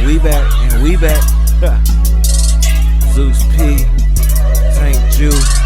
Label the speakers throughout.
Speaker 1: We back and we back. Zeus P, Tank Juice.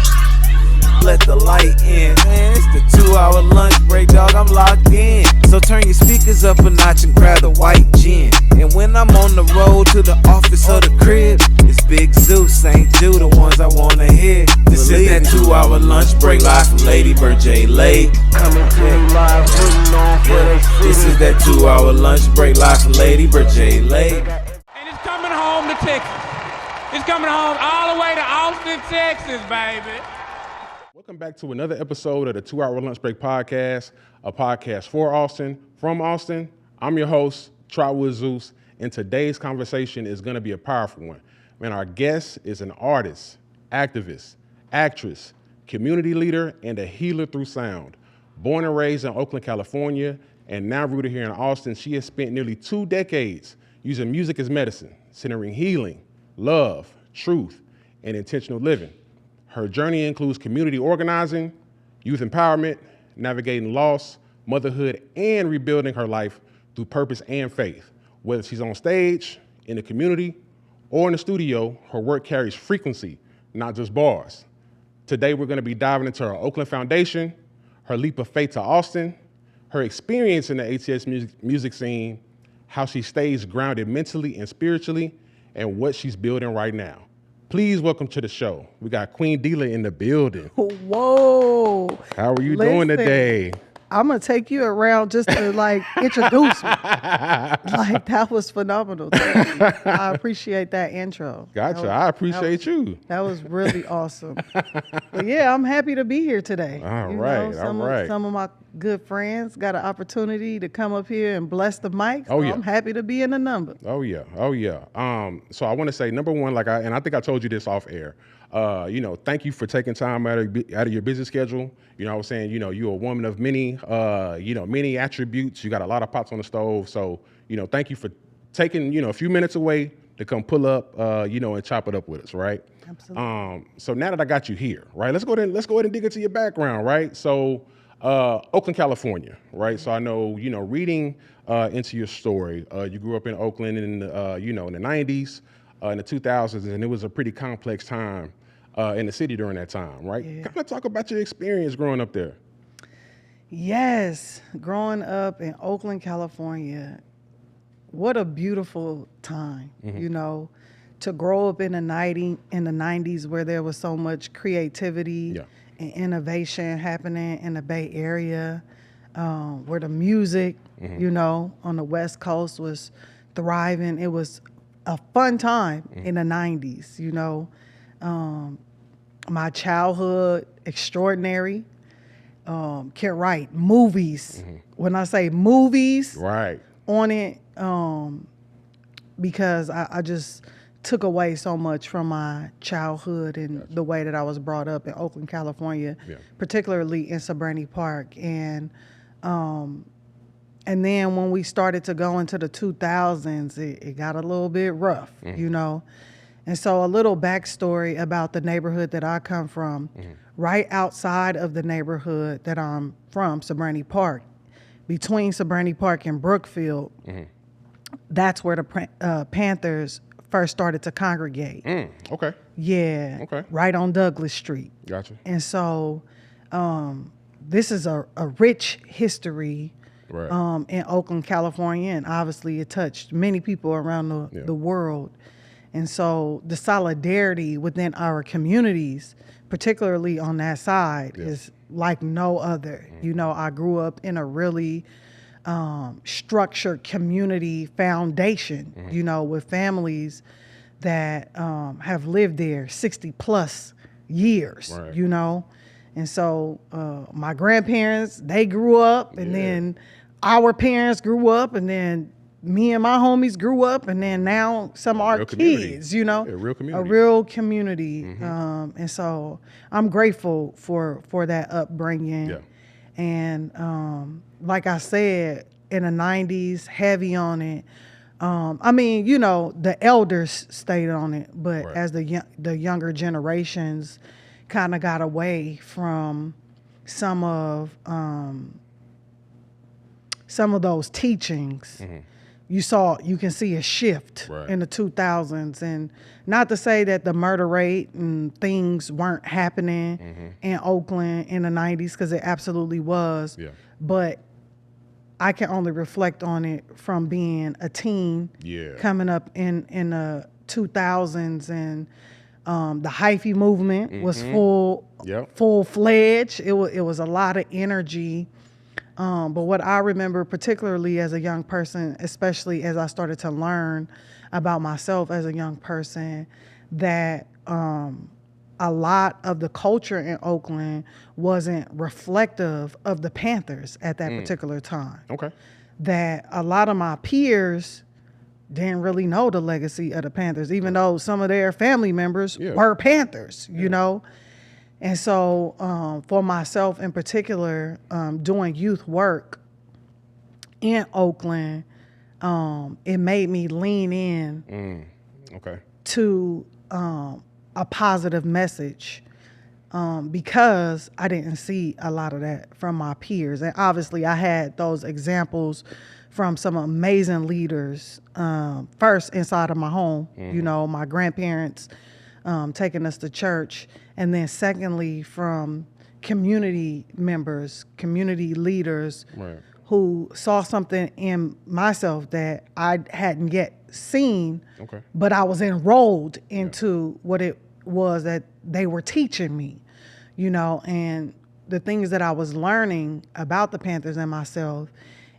Speaker 1: Let the light in, man. It's the 2-hour lunch break, dog. I'm locked in. So turn your speakers up a notch and grab the white gin. And when I'm on the road to the office or the crib, it's Big Zeus, St. Jude, the ones I wanna hear. This is that 2-hour lunch break live from Lady Bird J Lake. Coming to you live, putting on for the city. This is that 2-hour lunch break live from Lady Bird J Lake.
Speaker 2: And it's coming home to Texas. It's coming home all the way to Austin, Texas, baby.
Speaker 3: Welcome back to another episode of the 2-Hour Lunch Break Podcast, a podcast for Austin, from Austin. I'm your host, Trotwood Zeus, and today's conversation is going to be a powerful one. Man, our guest is an artist, activist, actress, community leader, and a healer through sound. Born and raised in Oakland, California, and now rooted here in Austin, she has spent nearly 2 decades using music as medicine, centering healing, love, truth, and intentional living. Her journey includes community organizing, youth empowerment, navigating loss, motherhood, and rebuilding her life through purpose and faith. Whether she's on stage, in the community, or in the studio, her work carries frequency, not just bars. Today, we're going to be diving into her Oakland foundation, her leap of faith to Austin, her experience in the ATS music scene, how she stays grounded mentally and spiritually, and what she's building right now. Please welcome to the show. We got Queen Deelah in the building.
Speaker 4: Whoa.
Speaker 3: How are you doing today?
Speaker 4: I'm going to take you around just to introduce me. That was phenomenal. Thank you. I appreciate that intro.
Speaker 3: Gotcha. I appreciate you.
Speaker 4: That was really awesome. But yeah, I'm happy to be here today.
Speaker 3: All right.
Speaker 4: Some of my good friends got an opportunity to come up here and bless the mic. So
Speaker 3: Oh, yeah.
Speaker 4: I'm happy to be in the number.
Speaker 3: Oh yeah. So I want to say, number one, I think I told you this off air. Thank you for taking time out of your busy schedule. You know what I'm saying? You're a woman of many attributes. You got a lot of pots on the stove. So, thank you for taking, a few minutes away to come pull up, and chop it up with us, right?
Speaker 4: Absolutely.
Speaker 3: So now that I got you here, right, let's go ahead and dig into your background, right? So, Oakland, California, right? So I know, reading into your story, you grew up in Oakland in the 90s, in the 2000s, and it was a pretty complex time in the city during that time, right?
Speaker 4: Yeah.
Speaker 3: Kind of talk about your experience growing up there.
Speaker 4: Yes, growing up in Oakland, California, what a beautiful time, to grow up in the 90s where there was so much creativity and innovation happening in the Bay Area, where the music, on the West Coast was thriving. It was a fun time in the 90s, my childhood, extraordinary. Can write movies. When I say movies,
Speaker 3: Right.
Speaker 4: on it, because I just took away so much from my childhood and the way that I was brought up in Oakland, California, particularly in Sabrani Park. And then when we started to go into the 2000s, it got a little bit rough, And so a little backstory about the neighborhood that I come from. Right outside of the neighborhood that I'm from, Sabrani Park, between Sabrani Park and Brookfield, that's where the Panthers first started to congregate.
Speaker 3: Okay.
Speaker 4: Yeah.
Speaker 3: Okay.
Speaker 4: Right on Douglas Street.
Speaker 3: Gotcha.
Speaker 4: And so this is a rich history
Speaker 3: Right.
Speaker 4: in Oakland, California, and obviously it touched many people around the world. And so the solidarity within our communities, particularly on that side, is like no other. I grew up in a really structured community foundation, with families that have lived there 60 plus years,
Speaker 3: Right.
Speaker 4: And so my grandparents, they grew up, and then our parents grew up, and then me and my homies grew up, and then now some of our kids,
Speaker 3: A real community.
Speaker 4: A real community. And so I'm grateful for that upbringing.
Speaker 3: Yeah.
Speaker 4: And like I said, in the 90s, heavy on it. The elders stayed on it, but as the younger generations kind of got away from some of those teachings. you can see a shift in the 2000s. And not to say that the murder rate and things weren't happening in Oakland in the 90s, because it absolutely was. Yeah. But I can only reflect on it from being a teen, coming up in the 2000s, and the hyphy movement was full-fledged. It was a lot of energy. But what I remember particularly as a young person, especially as I started to learn about myself as a young person, that a lot of the culture in Oakland wasn't reflective of the Panthers at that particular time. Okay. That a lot of my peers didn't really know the legacy of the Panthers, even though some of their family members were Panthers, you know? And so for myself in particular, doing youth work in Oakland, it made me lean in to a positive message because I didn't see a lot of that from my peers. And obviously I had those examples from some amazing leaders, first inside of my home, you know, my grandparents taking us to church, and then secondly from community members, community leaders who saw something in myself that I hadn't yet seen, but I was enrolled into what it was that they were teaching me, you know, and the things that I was learning about the Panthers and myself,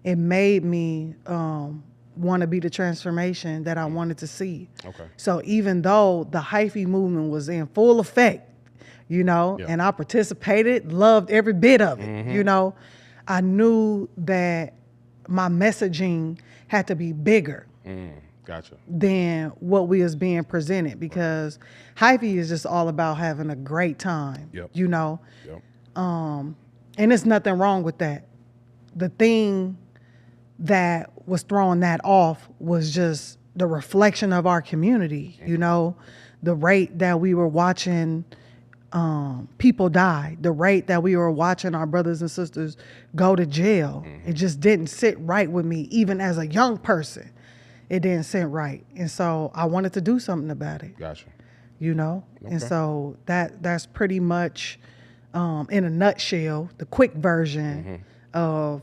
Speaker 4: it made me want to be the transformation that I wanted to see. So even though the hyphy movement was in full effect, you know, and I participated, loved every bit of it, you know, I knew that my messaging had to be bigger than what we was being presented, because hyphy is just all about having a great time, you know, and there's nothing wrong with that. The thing that was throwing that off was just the reflection of our community, you know, the rate that we were watching people die, the rate that we were watching our brothers and sisters go to jail. It just didn't sit right with me, even as a young person. It didn't sit right. And so I wanted to do something about it. You know? And so that's pretty much, in a nutshell, the quick version of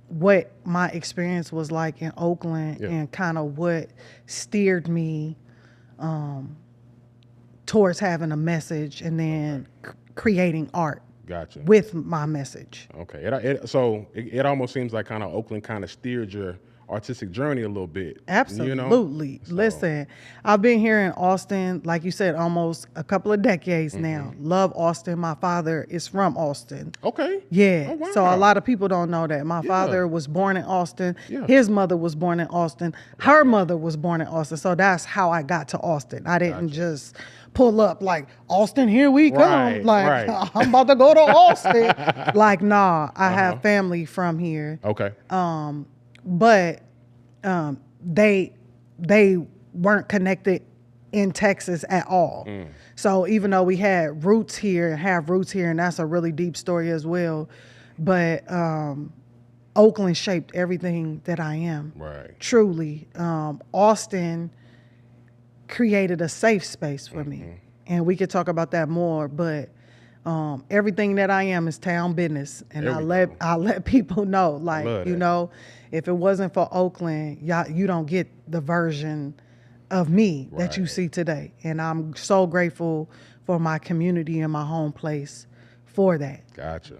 Speaker 4: what my experience was like in Oakland and kind of what steered me towards having a message and then creating art with my message.
Speaker 3: So it almost seems like kind of Oakland kind of steered your artistic journey a little bit.
Speaker 4: Absolutely.
Speaker 3: You know?
Speaker 4: Listen, I've been here in Austin, like you said, almost a couple of decades now. Love Austin. My father is from Austin. Yeah. Oh, wow. So a lot of people don't know that. My father was born in Austin. His mother was born in Austin. Her mother was born in Austin. So that's how I got to Austin. I didn't just pull up like, Austin, here we come. Like, I'm about to go to Austin. Like, nah, I have family from here. But they weren't connected in Texas at all. So even though we had roots here and have roots here, and that's a really deep story as well, but Oakland shaped everything that I am. Truly. Austin created a safe space for me. And we could talk about that more, but everything that I am is town business, and I let people know, like, you know, if it wasn't for Oakland, you don't get the version of me that you see today. And I'm so grateful for my community and my home place for that.
Speaker 3: Gotcha.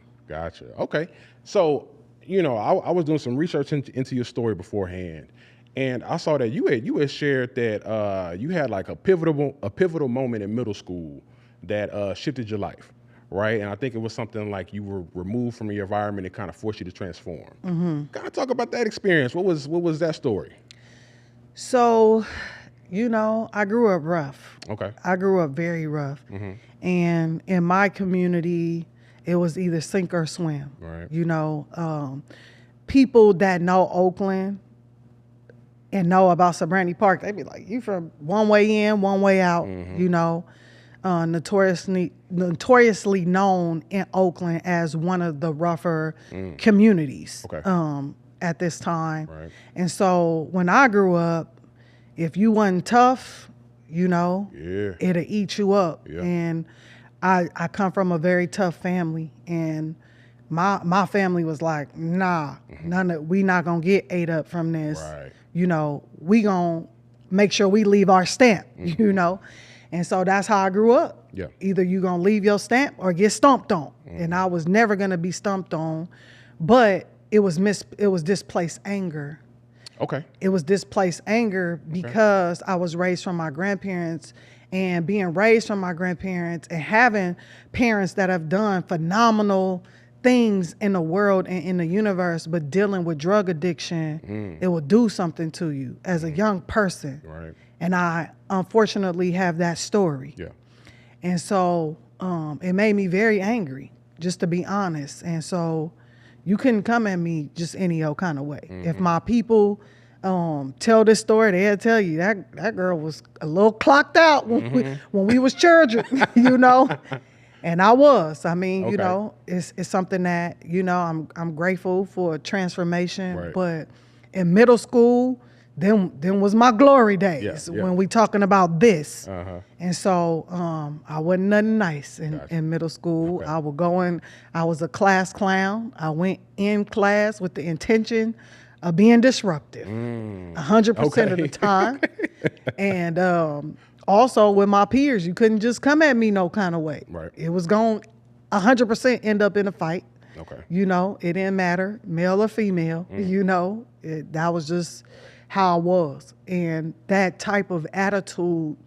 Speaker 3: Okay. So, you know, I was doing some research into your story beforehand, and I saw that you had shared that you had like a pivotal moment in middle school that shifted your life. Right, and I think it was something like you were removed from your environment and kind of forced you to transform. Kind of talk about that experience. What was that story?
Speaker 4: So, you know, I grew up rough. I grew up very rough, and in my community, it was either sink or swim. You know, people that know Oakland and know about Sobrante Park, they be like, "You from one way in, one way out." You know. Notoriously known in Oakland as one of the rougher communities. at this time.
Speaker 3: Right.
Speaker 4: And so when I grew up, if you wasn't tough, you know, it'll eat you up.
Speaker 3: Yeah.
Speaker 4: And I come from a very tough family, and my family was like, nah, we not gonna get ate up from this.
Speaker 3: Right.
Speaker 4: You know, we gonna make sure we leave our stamp, you know? And so that's how I grew up.
Speaker 3: Yeah.
Speaker 4: Either you gonna leave your stamp or get stomped on. And I was never gonna be stomped on, but it was displaced anger.
Speaker 3: Okay.
Speaker 4: It was displaced anger because I was raised from my grandparents, and being raised from my grandparents and having parents that have done phenomenal things in the world and in the universe, but dealing with drug addiction, it will do something to you as a young person.
Speaker 3: Right.
Speaker 4: And I unfortunately have that story.
Speaker 3: Yeah.
Speaker 4: And so it made me very angry, just to be honest. And so you couldn't come at me just any old kind of way. If my people tell this story, they'll tell you that girl was a little clocked out when we was children, you know. And I was. I mean, you know, it's something that, you know, I'm grateful for transformation.
Speaker 3: Right.
Speaker 4: But in middle school, then was my glory days when we talking about this. And so I wasn't nothing nice in middle school.
Speaker 3: Okay.
Speaker 4: I was a class clown. I went in class with the intention of being disruptive 100% of the time. And also with my peers, you couldn't just come at me no kind of way.
Speaker 3: Right.
Speaker 4: It was going 100% end up in a fight.
Speaker 3: Okay.
Speaker 4: You know, it didn't matter, male or female, you know, that was just how I was. And that type of attitude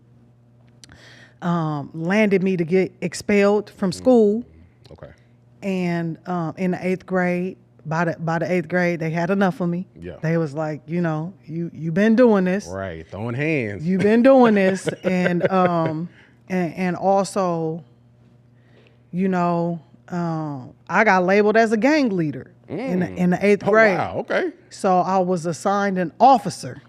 Speaker 4: landed me to get expelled from school.
Speaker 3: Okay.
Speaker 4: And in the 8th grade, by the 8th grade, they had enough of me.
Speaker 3: Yeah.
Speaker 4: They was like, you know, you've been doing this.
Speaker 3: Right. Throwing hands.
Speaker 4: You've been doing this. And also, you know, I got labeled as a gang leader in the 8th grade.
Speaker 3: Wow. Okay.
Speaker 4: So I was assigned an officer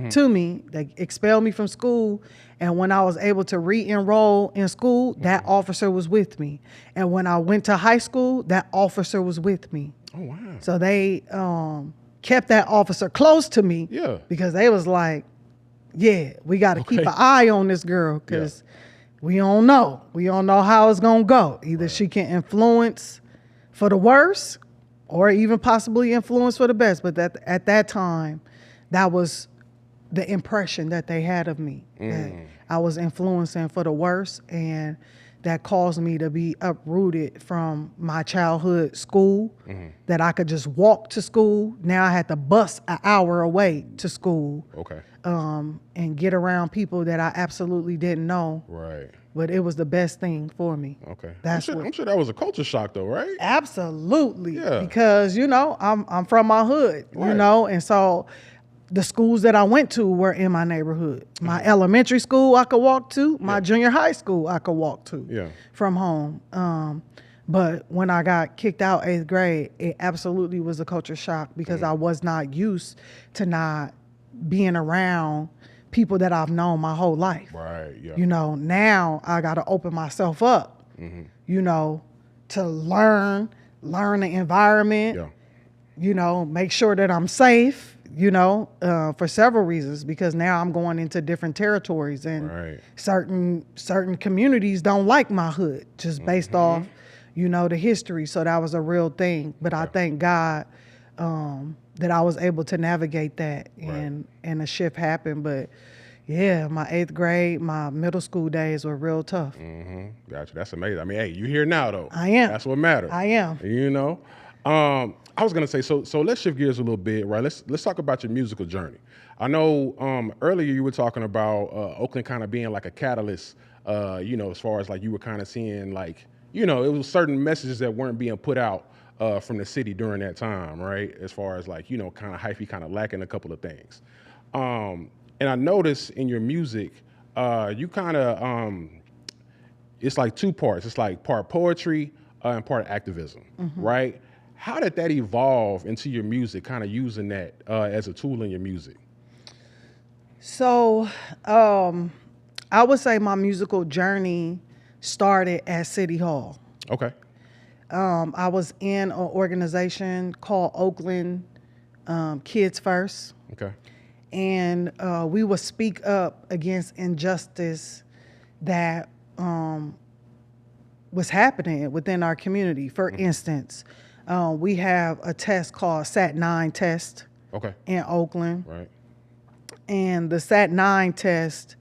Speaker 4: to me. They expelled me from school. And when I was able to re-enroll in school, that officer was with me. And when I went to high school, that officer was with me.
Speaker 3: Oh, wow.
Speaker 4: So they kept that officer close to me.
Speaker 3: Yeah.
Speaker 4: Because they was like, yeah, we got to keep an eye on this girl because we don't know. We don't know how it's going to go. Either she can influence for the worse or even possibly influence for the best. But at that time, that was the impression that they had of me. That I was influencing for the worse, and that caused me to be uprooted from my childhood school, that I could just walk to school. Now I had to bus an hour away to school.
Speaker 3: Okay.
Speaker 4: And get around people that I absolutely didn't know.
Speaker 3: Right.
Speaker 4: But it was the best thing for me.
Speaker 3: Okay.
Speaker 4: That's
Speaker 3: I'm sure that was a culture shock though, right?
Speaker 4: Absolutely.
Speaker 3: Yeah.
Speaker 4: Because, you know, I'm from my hood, you know, and so the schools that I went to were in my neighborhood. My elementary school I could walk to, my junior high school I could walk to from home. But when I got kicked out 8th grade, it absolutely was a culture shock because I was not used to not being around people that I've known my whole life.
Speaker 3: Right, yeah.
Speaker 4: You know, now I got to open myself up, you know, to learn the environment, you know, make sure that I'm safe, you know, for several reasons, because now I'm going into different territories and certain communities don't like my hood just based off, you know, the history. So that was a real thing. But I thank God that I was able to navigate that and a shift happened. But yeah, my 8th grade, my middle school days were real tough.
Speaker 3: Gotcha. That's amazing. I mean, hey, you here now though.
Speaker 4: I am.
Speaker 3: That's what matters.
Speaker 4: I am.
Speaker 3: You know? I was gonna say, so let's shift gears a little bit, right? Let's talk about your musical journey. I know earlier you were talking about Oakland kind of being like a catalyst, you know, as far as like you were kind of seeing like, you know, it was certain messages that weren't being put out from the city during that time, right? As far as like, you know, kind of hyphy, kind of lacking a couple of things. And I noticed in your music, you kind of, it's like two parts. It's like part poetry and part activism, right? How did that evolve into your music, kind of using that as a tool in your music?
Speaker 4: So I would say my musical journey started at City Hall.
Speaker 3: Okay.
Speaker 4: I was in an organization called Oakland-born. Kids First.
Speaker 3: Okay.
Speaker 4: And we would speak up against injustice that was happening within our community. For instance, we have a test called SAT-9 test in Oakland.
Speaker 3: Right.
Speaker 4: And the SAT-9 test,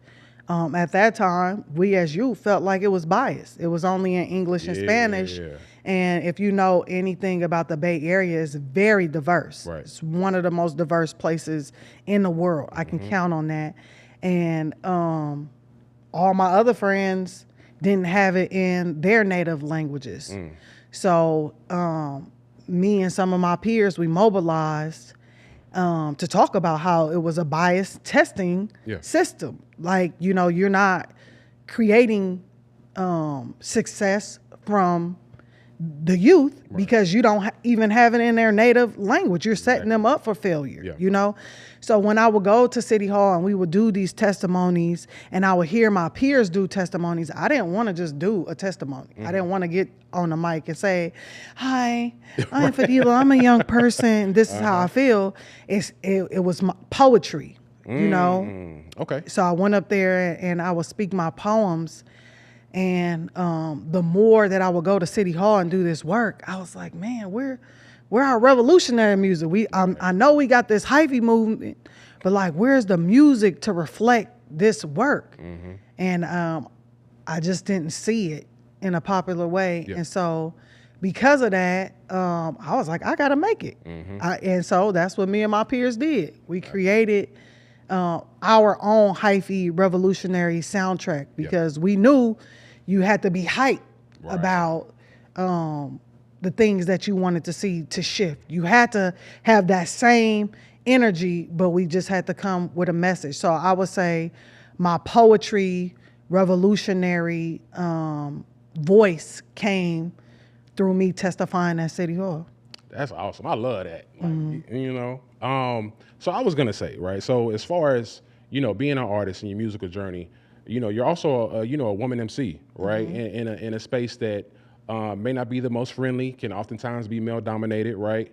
Speaker 4: at that time, we as youth felt like it was biased. It was only in English and Spanish.
Speaker 3: Yeah.
Speaker 4: And if you know anything about the Bay Area, it's very diverse.
Speaker 3: Right.
Speaker 4: It's one of the most diverse places in the world. I can count on that. And all my other friends didn't have it in their native languages. So me and some of my peers, we mobilized to talk about how it was a biased testing system. Like, you know, you're not creating success from the youth because you don't even have it in their native language. You're setting them up for failure, you know? So when I would go to City Hall and we would do these testimonies and I would hear my peers do testimonies, I didn't want to just do a testimony. I didn't want to get on the mic and say, hi, I'm Fadila, I'm a young person, this is how I feel. It was my poetry, you know?
Speaker 3: Okay.
Speaker 4: So I went up there and I would speak my poems. And the more that I would go to City Hall and do this work, I was like, man, we're our revolutionary music. I know we got this hyphy movement, but like, where's the music to reflect this work? And I just didn't see it in a popular way. And so because of that, I was like, I got to make it. And so that's what me and my peers did. We created our own hyphy revolutionary soundtrack because we knew you had to be hyped about the things that you wanted to see to shift. You had to have that same energy, but we just had to come with a message. So I would say my poetry, revolutionary voice came through me testifying at City Hall.
Speaker 3: That's awesome. I love that. Like, you know, so I was going to say, right. So as far as, you know, being an artist in your musical journey, you know, you're also, you know, a woman MC, right. In a space that may not be the most friendly, can oftentimes be male dominated. Right.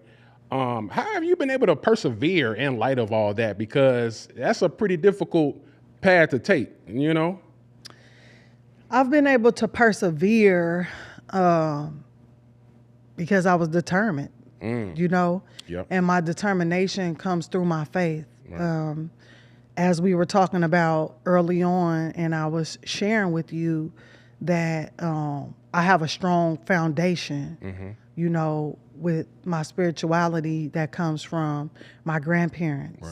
Speaker 3: How have you been able to persevere in light of all that? Because that's a pretty difficult path to take, you know?
Speaker 4: I've been able to persevere because I was determined, you know, and my determination comes through my faith. Right. As we were talking about early on, and I was sharing with you that I have a strong foundation, you know, with my spirituality that comes from my grandparents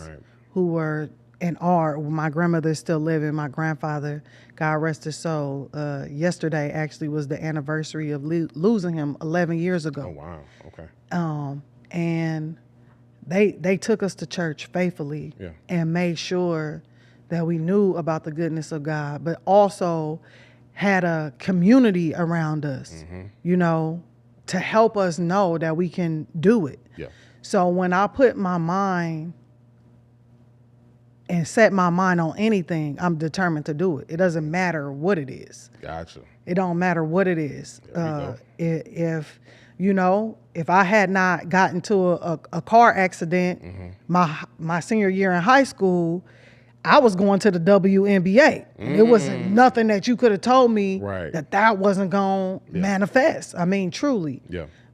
Speaker 4: who were and are. My grandmother is still living. My grandfather, God rest his soul, yesterday actually was the anniversary of losing him 11 years ago.
Speaker 3: Oh, wow. Okay.
Speaker 4: And they took us to church faithfully and made sure that we knew about the goodness of God, but also had a community around us, you know, to help us know that we can do it. So when I put my mind and set my mind on anything, I'm determined to do it. It doesn't matter what it is.
Speaker 3: Gotcha.
Speaker 4: It don't matter what it is. If you know, if I had not gotten to a car accident my senior year in high school, I was going to the WNBA. It wasn't nothing that you could have told me that wasn't going to manifest. I mean, truly.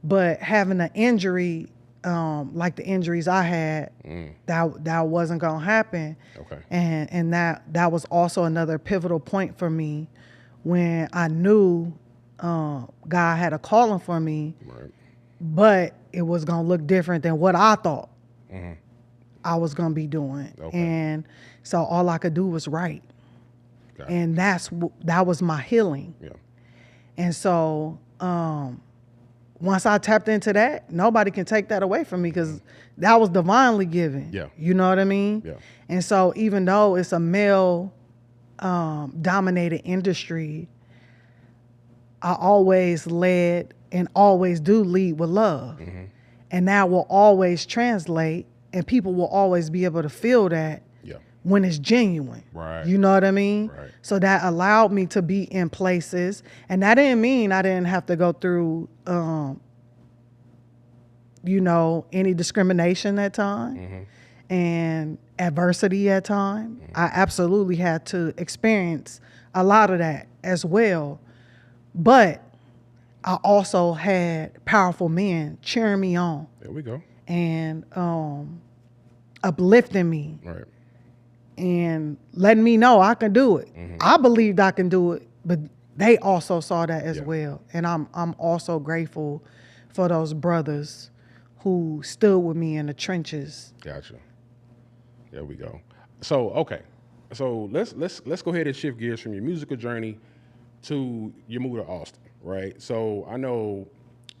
Speaker 4: But having an injury, like the injuries I had, that wasn't going to happen. And that was also another pivotal point for me when I knew God had a calling for me, but it was going to look different than what I thought I was going to be doing. And so all I could do was write. And that was my healing. And so once I tapped into that, nobody can take that away from me because that was divinely given. You know what I mean? And so even though it's a male dominated industry, I always led and always do lead with love. And that will always translate, and people will always be able to feel that when it's genuine. You know what I mean? So that allowed me to be in places, and that didn't mean I didn't have to go through any discrimination at time and adversity at time. I absolutely had to experience a lot of that as well. But I also had powerful men cheering me on.
Speaker 3: There we go.
Speaker 4: And uplifting me.
Speaker 3: Right.
Speaker 4: And letting me know I can do it. I believed I can do it, but they also saw that as well. And I'm also grateful for those brothers who stood with me in the trenches.
Speaker 3: Gotcha. There we go. So, okay. So let's go ahead and shift gears from your musical journey to your move to Austin, right? So I know,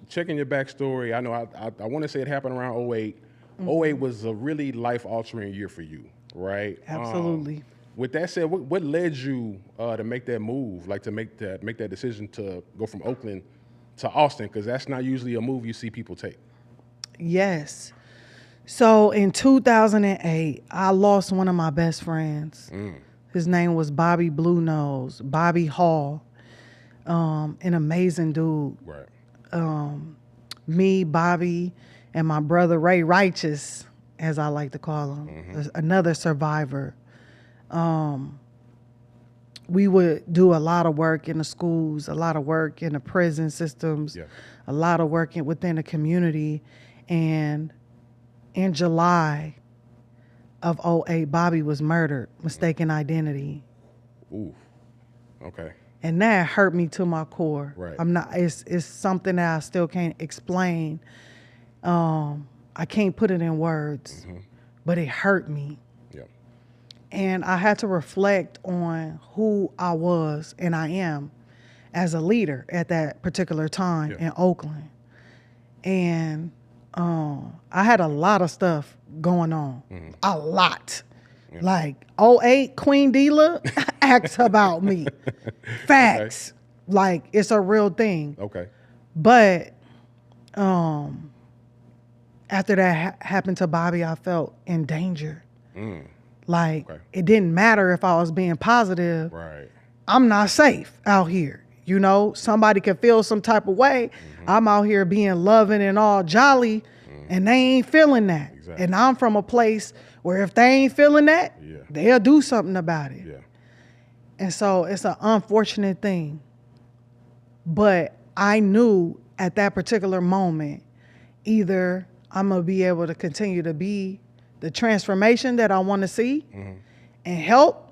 Speaker 3: checking your backstory, I know I want to say it happened around 2008. 2008 was a really life-altering year for you, right?
Speaker 4: Absolutely.
Speaker 3: With that said, what led you to make that move, like to make that decision to go from Oakland to Austin? Because that's not usually a move you see people take.
Speaker 4: Yes. So in 2008, I lost one of my best friends. His name was Bobby Blue Nose, Bobby Hall. An amazing dude.
Speaker 3: Right.
Speaker 4: Me, Bobby, and my brother Ray Righteous, as I like to call him, another survivor. We would do a lot of work in the schools, a lot of work in the prison systems, a lot of work within the community. And in July of 2008, Bobby was murdered, mistaken identity.
Speaker 3: Ooh. Okay.
Speaker 4: And that hurt me to my core.
Speaker 3: Right.
Speaker 4: It's something that I still can't explain. I can't put it in words, but it hurt me.
Speaker 3: Yeah.
Speaker 4: And I had to reflect on who I was and I am as a leader at that particular time in Oakland. And I had a lot of stuff going on, a lot. Like 2008, Queen Deelah asked about me. Facts. Okay. Like, it's a real thing.
Speaker 3: Okay.
Speaker 4: But after that happened to Bobby, I felt in danger. Like, it didn't matter if I was being positive.
Speaker 3: Right.
Speaker 4: I'm not safe out here. Somebody could feel some type of way. I'm out here being loving and all jolly, and they ain't feeling that. Exactly. And I'm from a place where if they ain't feeling that, they'll do something about it.
Speaker 3: Yeah.
Speaker 4: And so it's an unfortunate thing. But I knew at that particular moment, either I'm going to be able to continue to be the transformation that I want to see and help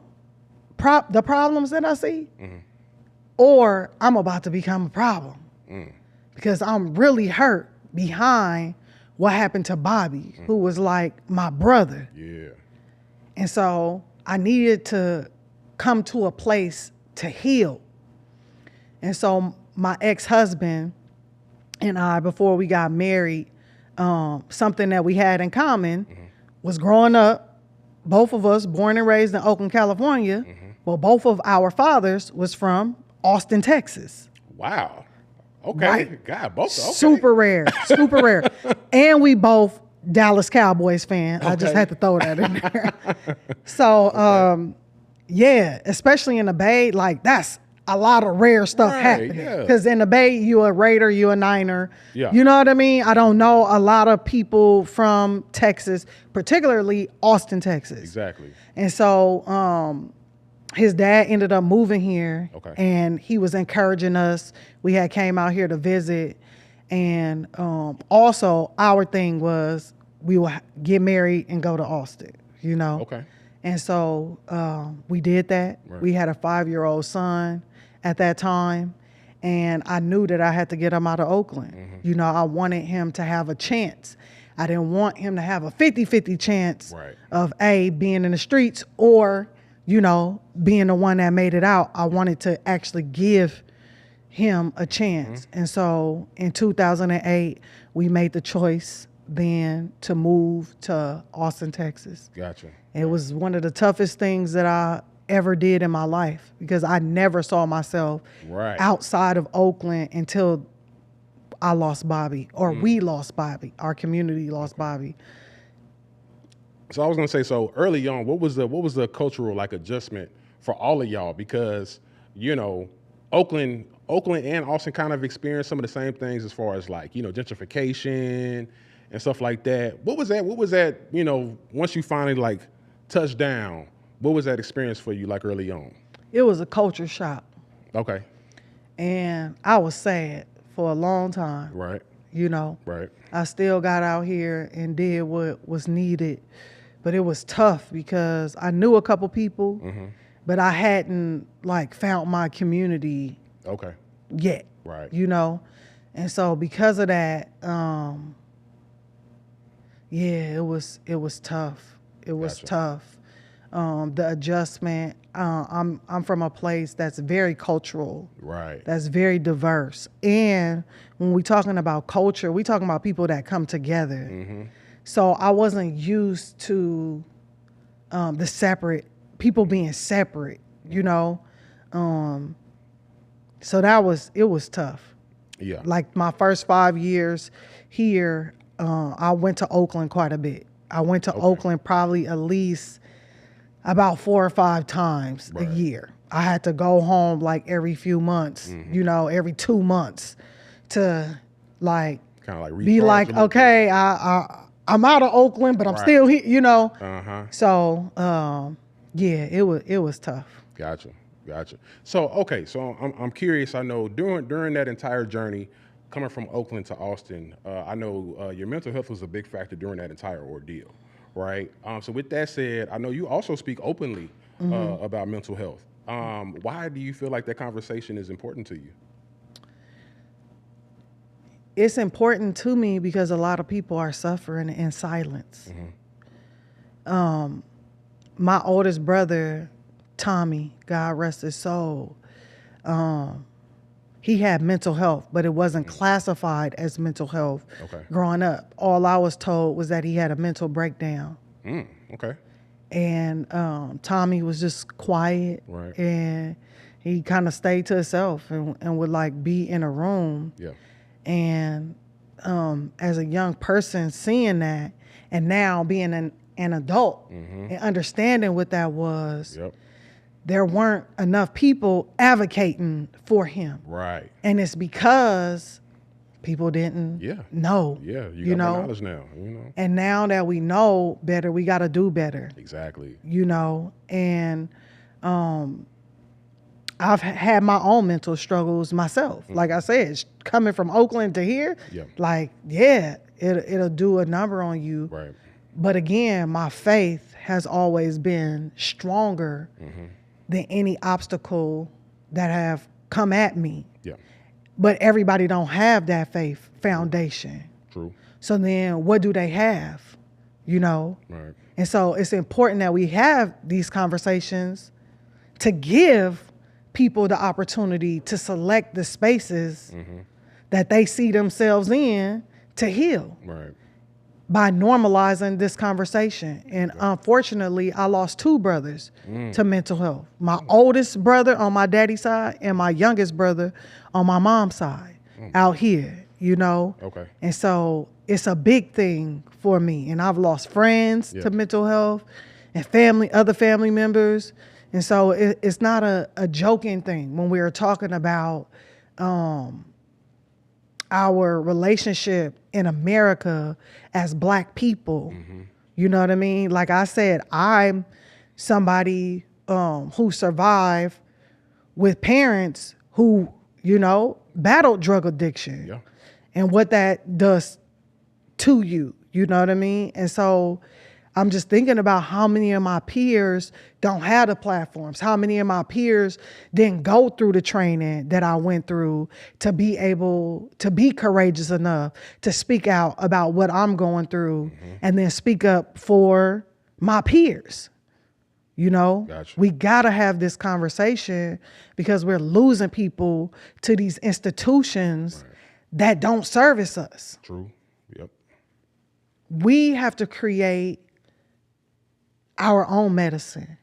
Speaker 4: the problems that I see, or I'm about to become a problem because I'm really hurt behind what happened to Bobby, who was like my brother.
Speaker 3: Yeah.
Speaker 4: And so I needed to come to a place to heal. And so my ex-husband and I, before we got married, something that we had in common was growing up, both of us born and raised in Oakland, California. Well, both of our fathers was from Austin, Texas.
Speaker 3: Wow. Okay.
Speaker 4: Right.
Speaker 3: God, both. Okay.
Speaker 4: Super rare. Super rare. And we both Dallas Cowboys fan. I just had to throw that in there. So, yeah, especially in the Bay, like that's a lot of rare stuff happening. Because in the Bay, you a Raider, you a Niner.
Speaker 3: Yeah.
Speaker 4: You know what I mean? I don't know a lot of people from Texas, particularly Austin, Texas.
Speaker 3: Exactly.
Speaker 4: And so his dad ended up moving here, and he was encouraging us. We had came out here to visit. And also our thing was we would get married and go to Austin, Okay. And so we did that. Right. We had a 5-year-old son at that time. And I knew that I had to get him out of Oakland. I wanted him to have a chance. I didn't want him to have a 50-50 chance of being in the streets or, being the one that made it out. I wanted to actually give him a chance. And so in 2008, we made the choice then to move to Austin, Texas.
Speaker 3: Gotcha.
Speaker 4: It was one of the toughest things that I ever did in my life because I never saw myself outside of Oakland until I lost Bobby, or we lost Bobby. Our community lost Bobby.
Speaker 3: So I was gonna say, so early on, what was the cultural adjustment for all of y'all? Because Oakland and Austin kind of experienced some of the same things as far as gentrification and stuff like that. What was that, you know, once you finally like touched down, what was that experience for you like early on?
Speaker 4: It was a culture shock.
Speaker 3: Okay.
Speaker 4: And I was sad for a long time.
Speaker 3: Right.
Speaker 4: You know.
Speaker 3: Right.
Speaker 4: I still got out here and did what was needed. But it was tough because I knew a couple people, but I hadn't like found my community yet.
Speaker 3: Right.
Speaker 4: You know? And so because of that, it was tough. It was tough. The adjustment. I'm from a place that's very cultural.
Speaker 3: Right.
Speaker 4: That's very diverse. And when we talking about culture, we talking about people that come together. So I wasn't used to the separate people being separate, you know. So it was tough.
Speaker 3: Yeah.
Speaker 4: Like my first 5 years here, I went to Oakland quite a bit. I went to Oakland probably at least about 4 or 5 times a year. I had to go home like every few months, you know, every 2 months to like
Speaker 3: kind of like
Speaker 4: be like, okay, I'm out of Oakland, but I'm still here, you know. So it was tough.
Speaker 3: Gotcha. So I'm curious. I know during that entire journey, coming from Oakland to Austin, I know your mental health was a big factor during that entire ordeal, right? So with that said, I know you also speak openly about mental health. Why do you feel like that conversation is important to you?
Speaker 4: It's important to me because a lot of people are suffering in silence. My oldest brother, Tommy, God rest his soul, he had mental health, but it wasn't classified as mental health growing up. All I was told was that he had a mental breakdown. And Tommy was just quiet, and he kind of stayed to himself and would like be in a room. And as a young person seeing that, and now being an adult and understanding what that was, there weren't enough people advocating for him.
Speaker 3: Right.
Speaker 4: And it's because people didn't know.
Speaker 3: Yeah, you got the knowledge now, you know.
Speaker 4: And now that we know better, we got to do better.
Speaker 3: Exactly.
Speaker 4: You know, and I've had my own mental struggles myself. Like I said, coming from Oakland to here, like, it'll do a number on you.
Speaker 3: Right.
Speaker 4: But again, my faith has always been stronger than any obstacle that have come at me.
Speaker 3: Yeah.
Speaker 4: But everybody don't have that faith foundation.
Speaker 3: True.
Speaker 4: So then what do they have? You know?
Speaker 3: Right.
Speaker 4: And so it's important that we have these conversations to give people the opportunity to select the spaces that they see themselves in to heal.
Speaker 3: Right.
Speaker 4: By normalizing this conversation. And unfortunately, I lost 2 brothers to mental health. My oldest brother on my daddy's side and my youngest brother on my mom's side out here, you know? And so it's a big thing for me. And I've lost friends to mental health and other family members. And so it's not a joking thing when we are talking about our relationship in America as Black people. You know what I mean? Like I said, I'm somebody who survived with parents who, you know, battled drug addiction and what that does to you. You know what I mean? And so I'm just thinking about how many of my peers don't have the platforms, how many of my peers didn't go through the training that I went through to be able to be courageous enough to speak out about what I'm going through and then speak up for my peers. You know, we got to have this conversation because we're losing people to these institutions that don't service us.
Speaker 3: True. Yep.
Speaker 4: We have to create our own medicine.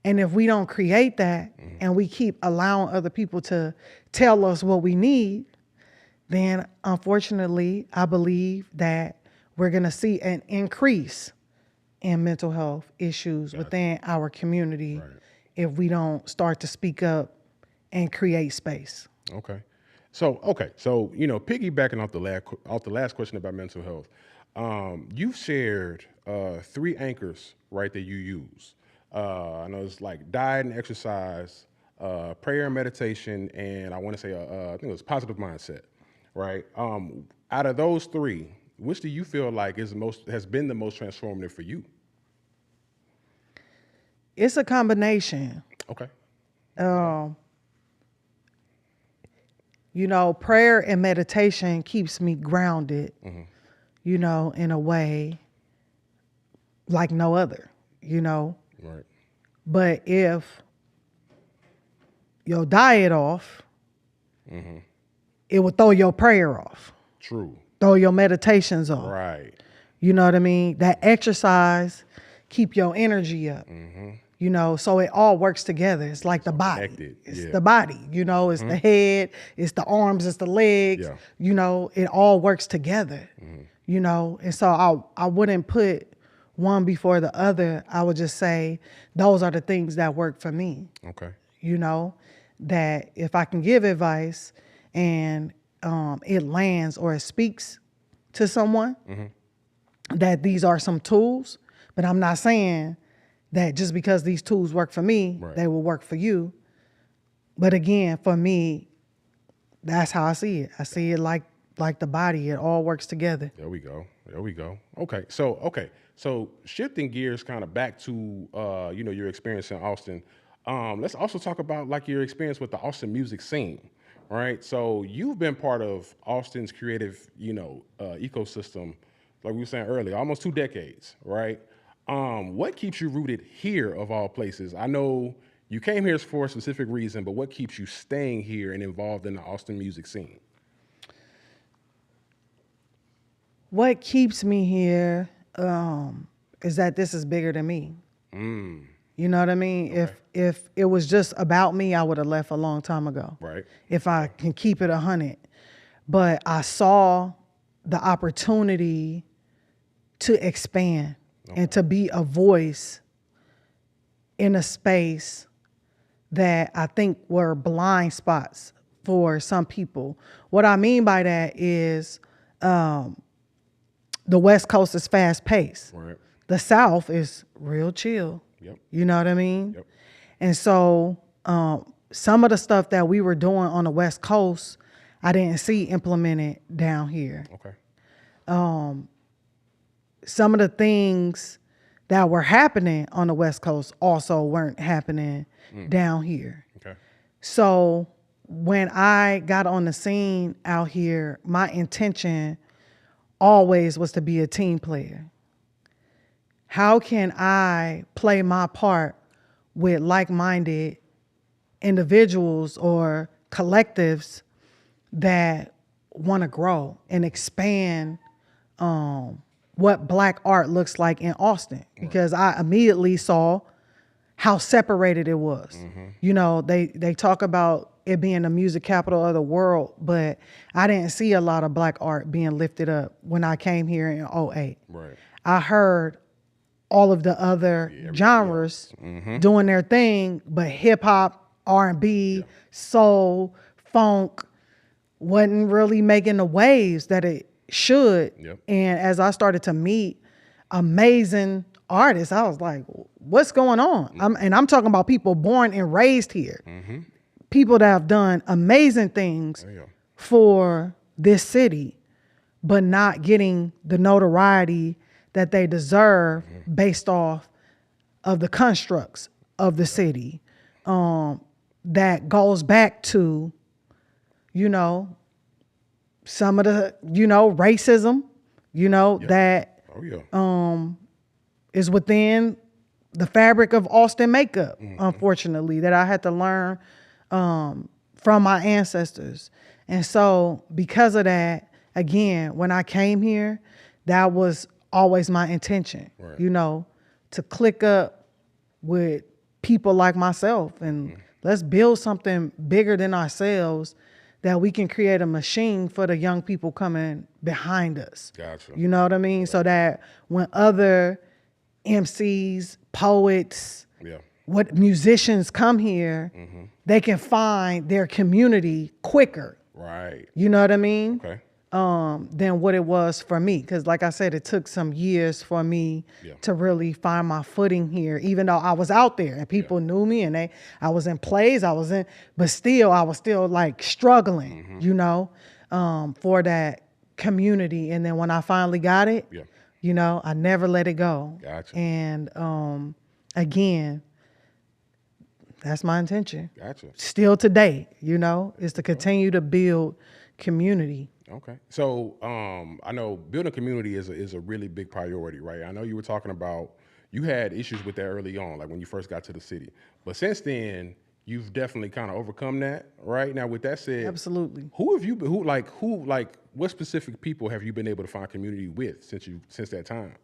Speaker 4: And if we don't create that and we keep allowing other people to tell us what we need, then unfortunately, I believe that we're going to see an increase in mental health issues within our community if we don't start to speak up and create space.
Speaker 3: Okay. So okay, so piggybacking off the last question about mental health, you've shared 3 anchors, right, that you use. I know it's like diet and exercise, prayer and meditation, and I want to say I think it was positive mindset, right? Out of those 3, which do you feel like has been the most transformative for you?
Speaker 4: It's a combination.
Speaker 3: Okay.
Speaker 4: Prayer and meditation keeps me grounded, in a way like no other,
Speaker 3: Right.
Speaker 4: But if your diet off, it will throw your prayer off,
Speaker 3: True.
Speaker 4: throw your meditations off.
Speaker 3: Right.
Speaker 4: You know what I mean? That exercise keep your energy up. So it all works together. It's like the body.
Speaker 3: Connected.
Speaker 4: It's
Speaker 3: Yeah.
Speaker 4: the body, it's the head, it's the arms, it's the legs.
Speaker 3: Yeah.
Speaker 4: It all works together. And so I wouldn't put one before the other. I would just say those are the things that work for me.
Speaker 3: Okay.
Speaker 4: That if I can give advice and it lands or it speaks to someone, that these are some tools, but I'm not saying that just because these tools work for me,
Speaker 3: Right.
Speaker 4: they will work for you. But again, for me, that's how I see it. I see it like the body. It all works together.
Speaker 3: There we go. Okay. So shifting gears kind of back to your experience in Austin. Let's also talk about like your experience with the Austin music scene. Right. So you've been part of Austin's creative, ecosystem, like we were saying earlier, almost 2 decades, right? What keeps you rooted here of all places? I know you came here for a specific reason, but what keeps you staying here and involved in the Austin music scene?
Speaker 4: What keeps me here is that this is bigger than me. You know what I mean?
Speaker 3: Okay.
Speaker 4: If it was just about me, I would have left a long time ago.
Speaker 3: Right.
Speaker 4: If I can keep it 100. But I saw the opportunity to expand and to be a voice in a space that I think were blind spots for some people. What I mean by that is the West Coast is fast paced.
Speaker 3: Right.
Speaker 4: The South is real chill.
Speaker 3: Yep.
Speaker 4: You know what I mean?
Speaker 3: Yep.
Speaker 4: And so some of the stuff that we were doing on the West Coast, I didn't see implemented down here.
Speaker 3: Okay.
Speaker 4: Some of the things that were happening on the West Coast also weren't happening down here.
Speaker 3: Okay.
Speaker 4: So when I got on the scene out here, my intention always was to be a team player. How can I play my part with like-minded individuals or collectives that want to grow and expand what Black art looks like in Austin? Because I immediately saw how separated it was. They talk about it being the music capital of the world, but I didn't see a lot of Black art being lifted up when I came here in 2008.
Speaker 3: Right.
Speaker 4: I heard all of the other genres doing their thing, but hip hop, R&B, soul, funk wasn't really making the waves that it should.
Speaker 3: Yep.
Speaker 4: And as I started to meet amazing artists, I was like, what's going on? I'm talking about people born and raised here. People that have done amazing things for this city, but not getting the notoriety that they deserve based off of the constructs of the city. That goes back to, some of the, racism, that is within the fabric of Austin makeup, unfortunately, that I had to learn from my ancestors. And so because of that, again, when I came here, that was always my intention, to click up with people like myself and let's build something bigger than ourselves that we can create a machine for the young people coming behind us.
Speaker 3: Gotcha.
Speaker 4: You know what I mean? So that when other MCs, poets, what musicians come here, they can find their community quicker
Speaker 3: Right.
Speaker 4: You know what I mean?
Speaker 3: Okay.
Speaker 4: Than what it was for me. Because like I said, it took some years for me to really find my footing here, even though I was out there and people knew me and I was in plays, but still, I was still like struggling, you know, for that community. And then when I finally got it, you know, I never let it go.
Speaker 3: Gotcha.
Speaker 4: And again, that's my intention.
Speaker 3: Gotcha.
Speaker 4: Still today, you know, is to continue to build community.
Speaker 3: Okay. So I know building community is a really big priority, right? I know you were talking about you had issues with that early on, like when you first got to the city. But since then, you've definitely kind of overcome that, right? Now, with that said,
Speaker 4: Absolutely.
Speaker 3: who have you been, what specific people have you been able to find community with since that time?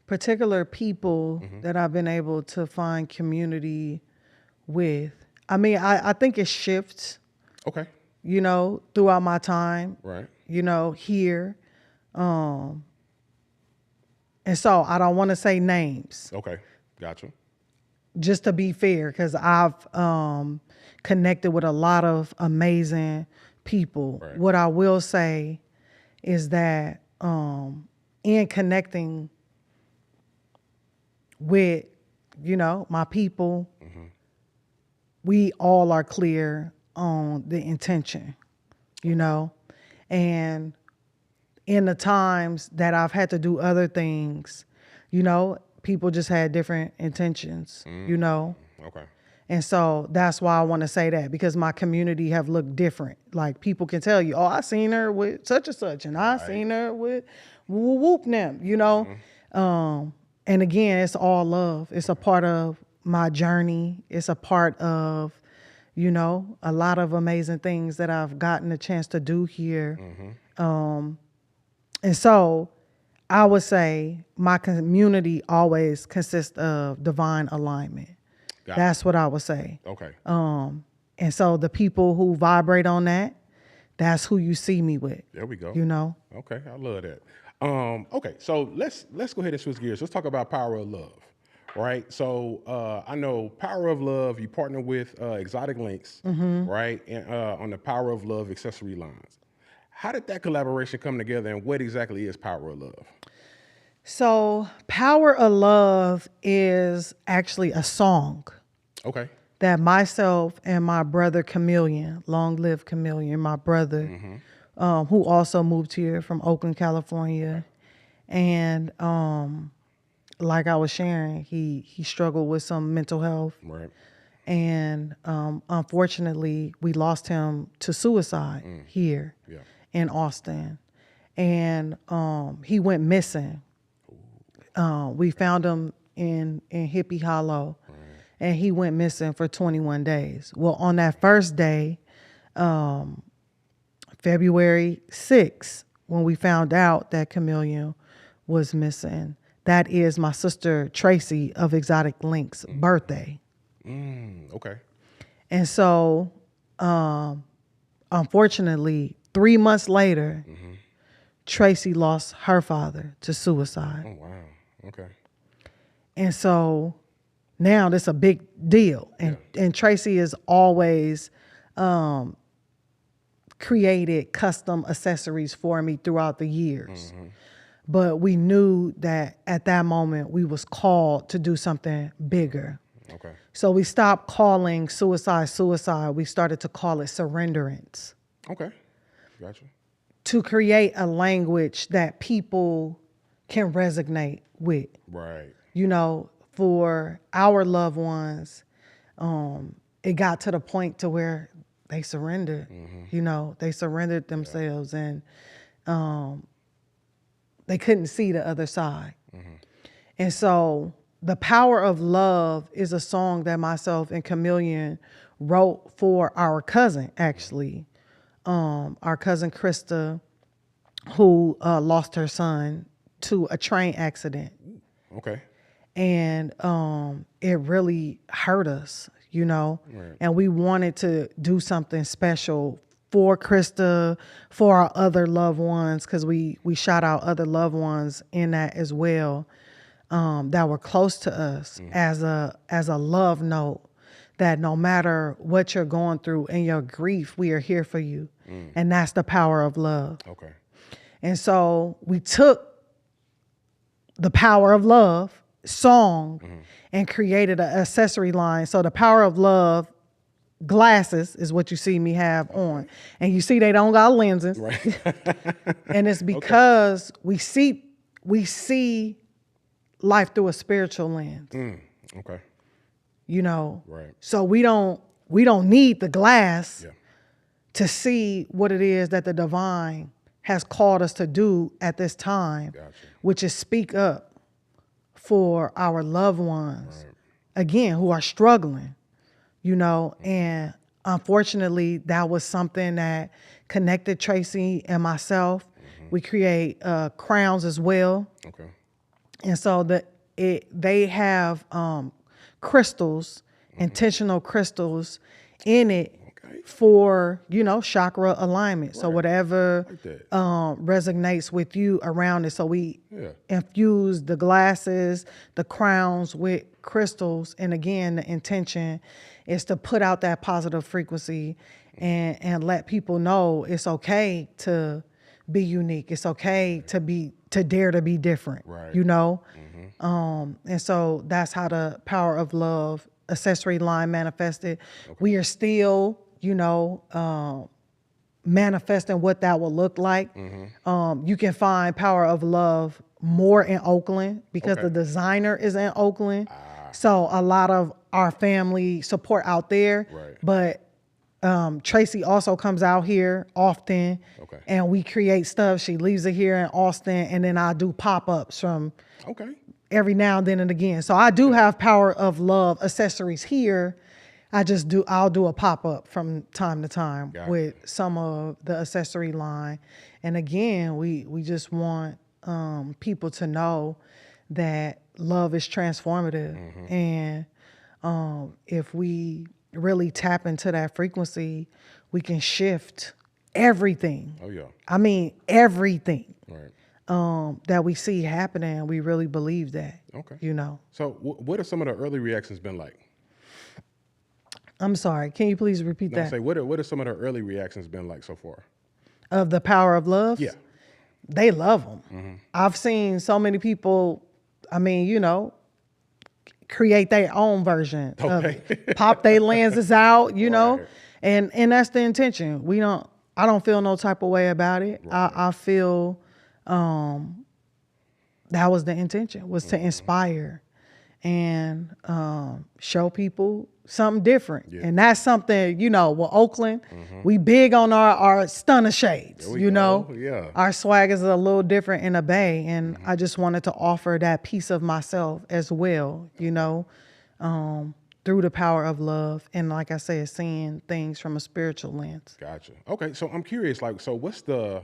Speaker 4: Particular people that I've been able to find community with. I mean, I think it shifts,
Speaker 3: Okay.
Speaker 4: you know, throughout my time,
Speaker 3: Right.
Speaker 4: you know, here. And so I don't want to say names,
Speaker 3: Okay. Gotcha.
Speaker 4: just to be fair, because I've connected with a lot of amazing people.
Speaker 3: Right.
Speaker 4: What I will say is that in connecting with, you know, my people, we all are clear on the intention, you know, and in the times that I've had to do other things, you know, people just had different intentions, you know.
Speaker 3: Okay.
Speaker 4: And so that's why I want to say that, because my community have looked different. Like people can tell you, oh, I seen her with such and such, and I seen her with whoop whoop them, you know. And again, it's all love. It's a part of my journey. It's a part of, you know, a lot of amazing things that I've gotten a chance to do here. And so I would say my community always consists of divine alignment. That's what I would say.
Speaker 3: Okay.
Speaker 4: And so the people who vibrate on that, that's who you see me with.
Speaker 3: There we go.
Speaker 4: You know?
Speaker 3: Okay, I love that. Okay, so let's go ahead and switch gears. Let's talk about Power of Love, right? So I know Power of Love, you partner with Exotic Links, right? And on the Power of Love accessory lines. How did that collaboration come together, and what exactly is Power of Love?
Speaker 4: So Power of Love is actually a song.
Speaker 3: Okay.
Speaker 4: That myself and my brother Chameleon, long live Chameleon, my brother, who also moved here from Oakland, California. And like I was sharing, he struggled with some mental health.
Speaker 3: Right.
Speaker 4: And unfortunately, we lost him to suicide here in Austin. And he went missing. We found him in Hippie Hollow. And he went missing for 21 days. Well, on that first day, February 6th, when we found out that Chameleon was missing, that is my sister Tracy of Exotic Links' birthday.
Speaker 3: Okay.
Speaker 4: And so, unfortunately, 3 months later, Tracy lost her father to suicide.
Speaker 3: Oh, wow. Okay.
Speaker 4: And so now this is a big deal. And Tracy has always created custom accessories for me throughout the years. But we knew that at that moment we was called to do something bigger.
Speaker 3: Okay.
Speaker 4: So we stopped calling suicide. We started to call it surrenderance.
Speaker 3: Okay. Gotcha.
Speaker 4: To create a language that people can resonate with.
Speaker 3: Right.
Speaker 4: You know, for our loved ones, it got to the point to where they surrendered. You know, they surrendered themselves, and they couldn't see the other side. And so the Power of Love is a song that myself and Chameleon wrote for our cousin, actually. Our cousin Krista, who lost her son to a train accident.
Speaker 3: Okay.
Speaker 4: And it really hurt us, you know.
Speaker 3: Right.
Speaker 4: And we wanted to do something special for Krista, for our other loved ones, because we shot out other loved ones in that as well. that were close to us as a love note, that no matter what you're going through in your grief, we are here for you. And that's the power of love.
Speaker 3: Okay.
Speaker 4: And so we took the power of love song and created an accessory line. So the power of love glasses is what you see me have on. And you see they don't got lenses.
Speaker 3: Right.
Speaker 4: And it's because we see life through a spiritual lens.
Speaker 3: Okay.
Speaker 4: You know.
Speaker 3: Right.
Speaker 4: So we don't need the glass
Speaker 3: Yeah.
Speaker 4: to see what it is that the divine has called us to do at this time,
Speaker 3: Gotcha.
Speaker 4: which is speak up for our loved ones, again, who are struggling, you know. And unfortunately, that was something that connected Tracy and myself. We create crowns as well.
Speaker 3: Okay.
Speaker 4: And so they have crystals, intentional crystals in it for, you know, chakra alignment. So whatever
Speaker 3: Like that.
Speaker 4: resonates with you around it. So we
Speaker 3: Yeah.
Speaker 4: infuse the glasses, the crowns with crystals. And again, the intention is to put out that positive frequency and let people know it's okay to be unique. It's okay to dare to be different,
Speaker 3: Right.
Speaker 4: you know? And so that's how the power of love accessory line manifested. We are still, you know, manifesting what that will look like. You can find power of love more in Oakland because the designer is in Oakland. So a lot of our family support out there.
Speaker 3: Right.
Speaker 4: But Tracy also comes out here often, and we create stuff. She leaves it here in Austin, and then I do pop-ups from every now and then and again. So I do have power of love accessories here. I'll do a pop-up from time to time with some of the accessory line. And again, we just want people to know that love is transformative. And if we really tap into that frequency, we can shift everything.
Speaker 3: Oh, yeah.
Speaker 4: I mean, everything.
Speaker 3: Right.
Speaker 4: That we see happening. We really believe that.
Speaker 3: Okay.
Speaker 4: You know.
Speaker 3: So what have some of the early reactions been like?
Speaker 4: I'm sorry. Can you please repeat
Speaker 3: No,
Speaker 4: that?
Speaker 3: say what have some of the early reactions been like so far?
Speaker 4: Of the power of love?
Speaker 3: Yeah.
Speaker 4: They love them. I've seen so many people, I mean, you know, create their own version of it. Pop their lenses out, you know, and that's the intention. I don't feel no type of way about it. I feel that was the intention, was to inspire and show people something different. And that's something, you know, with Oakland, we big on our stunner shades, you know.
Speaker 3: Yeah.
Speaker 4: Our swag is a little different in the Bay, and I just wanted to offer that piece of myself as well, you know, through the power of love. And like I said, seeing things from a spiritual lens.
Speaker 3: Gotcha. Okay, so I'm curious, like, so what's the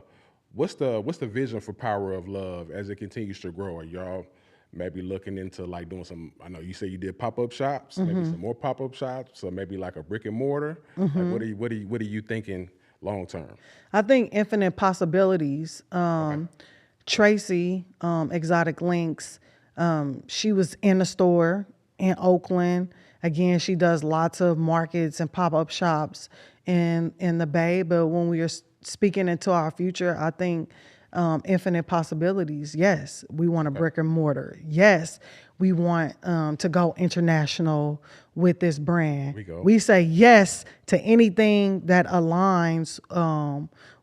Speaker 3: vision for Power of Love as it continues to grow? Are y'all maybe looking into like doing some, I know you say you did pop-up shops, maybe some more pop-up shops, or maybe like a brick and mortar? Like what are you thinking long term?
Speaker 4: I think infinite possibilities. Tracy, Exotic Links, she was in the store in Oakland. Again, she does lots of markets and pop-up shops in the Bay. But when we are speaking into our future, I think infinite possibilities. Yes, we want a brick and mortar. Yes, we want to go international with this brand. We say yes to anything that aligns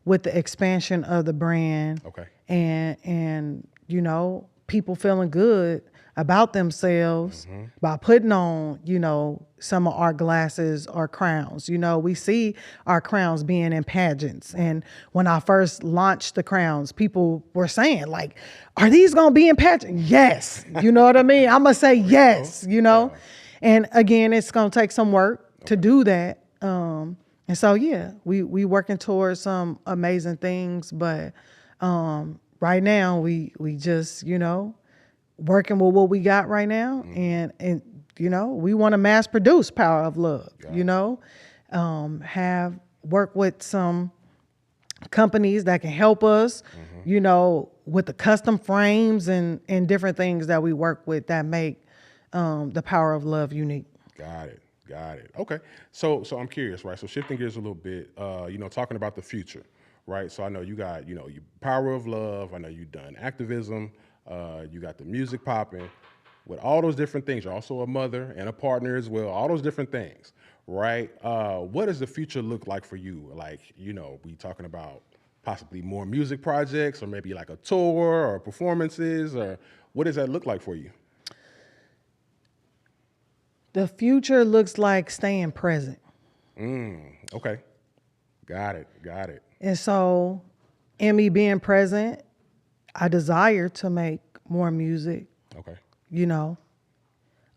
Speaker 4: with the expansion of the brand. And you know, people feeling good about themselves by putting on, you know, some of our glasses or crowns. You know, we see our crowns being in pageants. And when I first launched the crowns, people were saying like, are these going to be in pageants? Yes. You know what I mean? I'm going to say yes, you know? And again, it's going to take some work to do that. And so, yeah, we working towards some amazing things, but right now we just, you know, working with what we got right now, and you know, we want to mass produce Power of Love. You know, have work with some companies that can help us, you know, with the custom frames and different things that we work with that make the Power of Love unique.
Speaker 3: Got it. Okay. So I'm curious, right? So shifting gears a little bit, talking about the future, right? So I know you got, your Power of Love. I know you've done activism. You got the music popping. With all those different things, you're also a mother and a partner as well. All those different things, right? What does the future look like for you? Like, we talking about possibly more music projects, or maybe like a tour or performances, or what does that look like for you?
Speaker 4: The future looks like staying present.
Speaker 3: Okay. Got it.
Speaker 4: And so in me being present, I desire to make more music.
Speaker 3: Okay.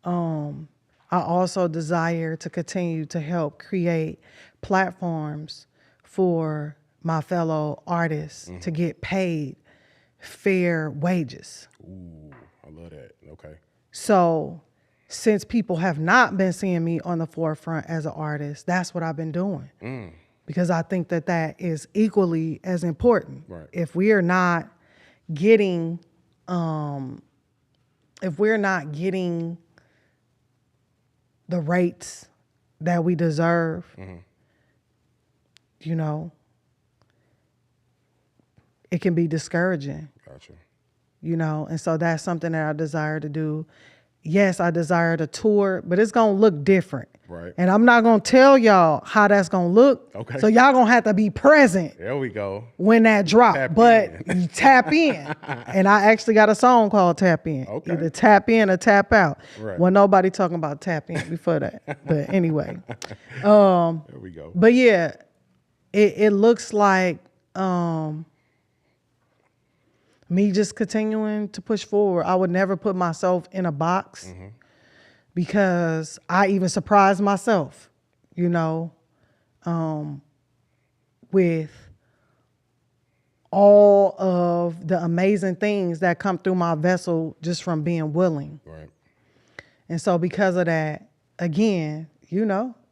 Speaker 4: I also desire to continue to help create platforms for my fellow artists to get paid fair wages.
Speaker 3: Ooh, I love that. Okay.
Speaker 4: So since people have not been seeing me on the forefront as an artist, that's what I've been doing. Because I think that is equally as important.
Speaker 3: Right.
Speaker 4: If we're not getting the rates that we deserve, it can be discouraging.
Speaker 3: Gotcha.
Speaker 4: And so that's something that I desire to do. Yes, I desire to tour, but it's going to look different.
Speaker 3: Right.
Speaker 4: And I'm not going to tell y'all how that's going to look.
Speaker 3: Okay.
Speaker 4: So y'all going to have to be present.
Speaker 3: There we go.
Speaker 4: When that drop.
Speaker 3: Tap
Speaker 4: you tap in. And I actually got a song called Tap In.
Speaker 3: Okay.
Speaker 4: Either tap in or tap out.
Speaker 3: Right.
Speaker 4: Well, nobody talking about tap in before that. But anyway.
Speaker 3: There we go.
Speaker 4: But yeah, it looks like me just continuing to push forward. I would never put myself in a box because I even surprised myself, with all of the amazing things that come through my vessel just from being willing.
Speaker 3: Right.
Speaker 4: And so because of that, again,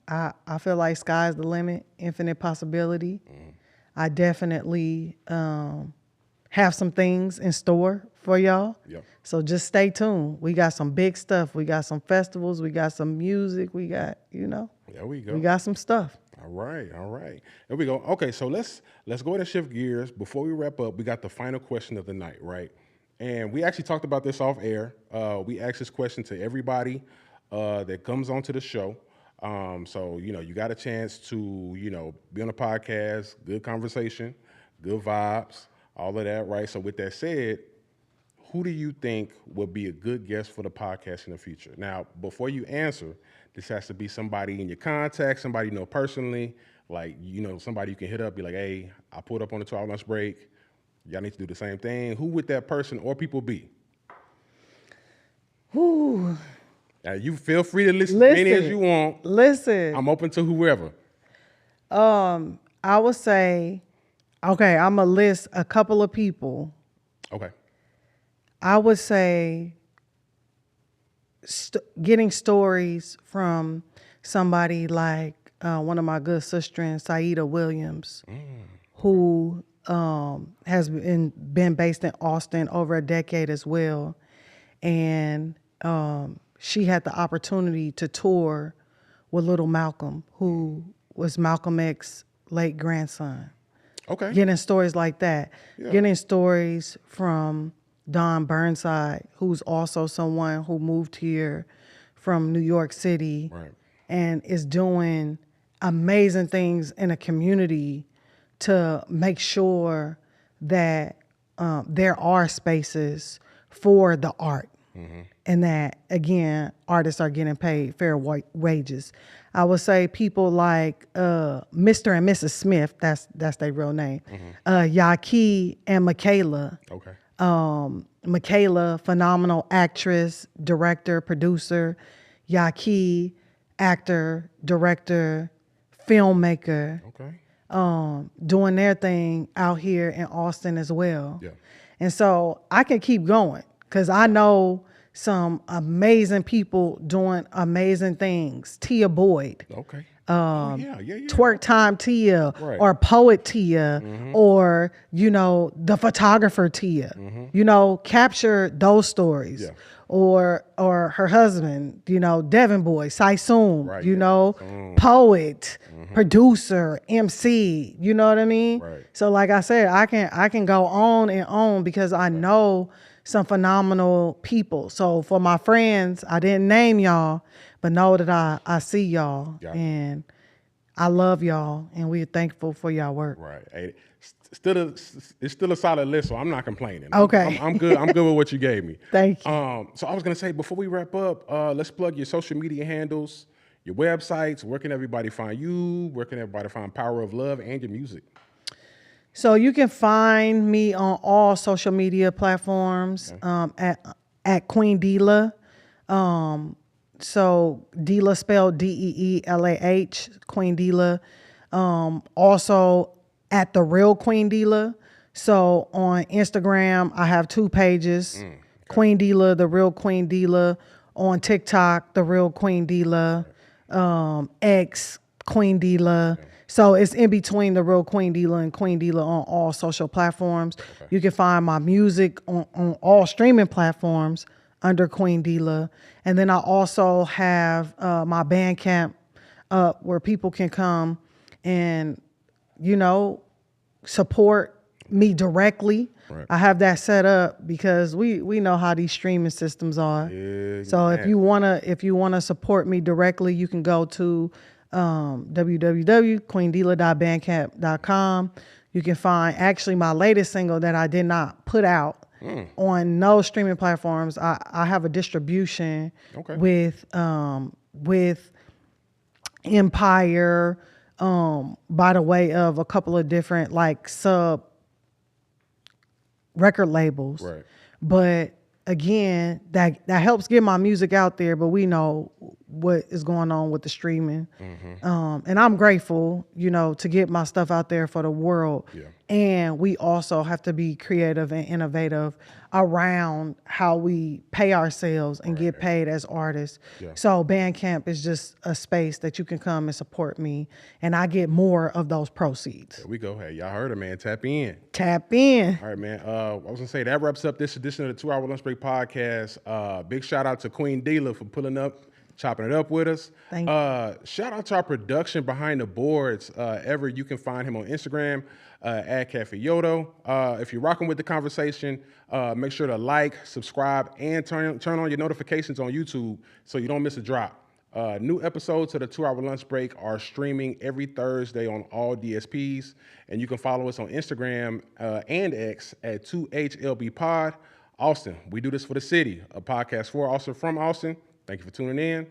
Speaker 4: I feel like sky's the limit, infinite possibility. I definitely have some things in store for y'all.
Speaker 3: Yep.
Speaker 4: So just stay tuned. We got some big stuff. We got some festivals. We got some music. We got,
Speaker 3: There we go.
Speaker 4: we got some stuff.
Speaker 3: All right. There we go. Okay, so let's go ahead and shift gears. Before we wrap up, we got the final question of the night, right? And we actually talked about this off air. We asked this question to everybody that comes onto the show. So, you got a chance to, be on a podcast, good conversation, good vibes, all of that, right? So with that said, who do you think would be a good guest for the podcast in the future? Now, before you answer, this has to be somebody in your contacts, somebody you know personally, like, somebody you can hit up, be like, hey, I pulled up on the 2-hour lunch break. Y'all need to do the same thing. Who would that person or people be?
Speaker 4: Whew.
Speaker 3: Now, you feel free to listen as many as you want.
Speaker 4: Listen.
Speaker 3: I'm open to whoever.
Speaker 4: I would say, okay, I'm going to list a couple of people.
Speaker 3: Okay.
Speaker 4: I would say getting stories from somebody like one of my good sisters, Saida Williams, who has been based in Austin over a decade as well. And she had the opportunity to tour with Little Malcolm, who was Malcolm X's late grandson.
Speaker 3: Okay.
Speaker 4: Getting stories like that.
Speaker 3: Yeah.
Speaker 4: Getting stories from Don Burnside, who's also someone who moved here from New York City,
Speaker 3: Right.
Speaker 4: and is doing amazing things in a community to make sure that there are spaces for the art. And that, again, artists are getting paid fair wages. I would say people like Mr. and Mrs. Smith, that's their real name, Yaki and Michaela.
Speaker 3: Okay.
Speaker 4: Michaela, phenomenal actress, director, producer. Yaki, actor, director, filmmaker.
Speaker 3: Okay.
Speaker 4: Doing their thing out here in Austin as well.
Speaker 3: Yeah.
Speaker 4: And so I can keep going because I know some amazing people doing amazing things. Tia Boyd.
Speaker 3: Okay.
Speaker 4: Twerk Time Tia,
Speaker 3: Right.
Speaker 4: or Poet Tia, or, the photographer Tia. Capture those stories.
Speaker 3: Yeah.
Speaker 4: Or her husband, Devin Boy, Saisoon,
Speaker 3: Right,
Speaker 4: poet, producer, MC, you know what I mean?
Speaker 3: Right.
Speaker 4: So like I said, I can go on and on because I know some phenomenal people. So for my friends, I didn't name y'all, but know that I see y'all and I love y'all and we're thankful for y'all work.
Speaker 3: Right. Hey, it's still a solid list, so I'm not complaining.
Speaker 4: Okay.
Speaker 3: I'm good. I'm good with what you gave me.
Speaker 4: Thank you.
Speaker 3: So I was gonna say before we wrap up, let's plug your social media handles, your websites. Where can everybody find you? Where can everybody find Power of Love and your music?
Speaker 4: So you can find me on all social media platforms at Queen Deelah. So Deelah spelled Deelah, Queen Deelah. Also at The Real Queen Deelah. So on Instagram, I have 2 pages. Queen Deelah, The Real Queen Deelah. On TikTok, The Real Queen Deelah. X, Queen Deelah. So it's in between The Real Queen Deelah and Queen Deelah on all social platforms. You can find my music on all streaming platforms under Queen Deelah. And then I also have my Bandcamp up where people can come and, support me directly. Right. I have that set up because we know how these streaming systems are. Yeah, so if you wanna support me directly, you can go to www.queendeelah.bandcamp.com. You can find actually my latest single that I did not put out on no streaming platforms. I have a distribution with Empire, by the way of a couple of different like sub record labels. Right. But again, that helps get my music out there, but we know what is going on with the streaming. And I'm grateful, to get my stuff out there for the world. Yeah. And we also have to be creative and innovative around how we pay ourselves and get paid as artists. Yeah. So Bandcamp is just a space that you can come and support me, and I get more of those proceeds.
Speaker 3: There we go. Hey, y'all heard it, man. Tap in.
Speaker 4: Tap in.
Speaker 3: All right, man. I was gonna say that wraps up this edition of the 2 Hour Lunch Break podcast. Big shout out to Queen Deelah for pulling up, chopping it up with us.
Speaker 4: Thank you.
Speaker 3: Shout out to our production behind the boards. You can find him on Instagram at Cafe Yodo. If you're rocking with the conversation, make sure to like, subscribe, and turn on your notifications on YouTube so you don't miss a drop. New episodes of the 2 Hour Lunch Break are streaming every Thursday on all DSPs, and you can follow us on Instagram and X at 2HLB Pod. Austin, we do this for the city, a podcast for Austin from Austin. Thank you for tuning in.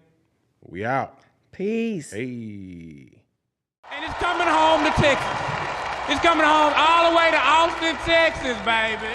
Speaker 3: We out.
Speaker 4: Peace.
Speaker 3: Hey.
Speaker 2: And it's coming home to Texas. It's coming home all the way to Austin, Texas, baby.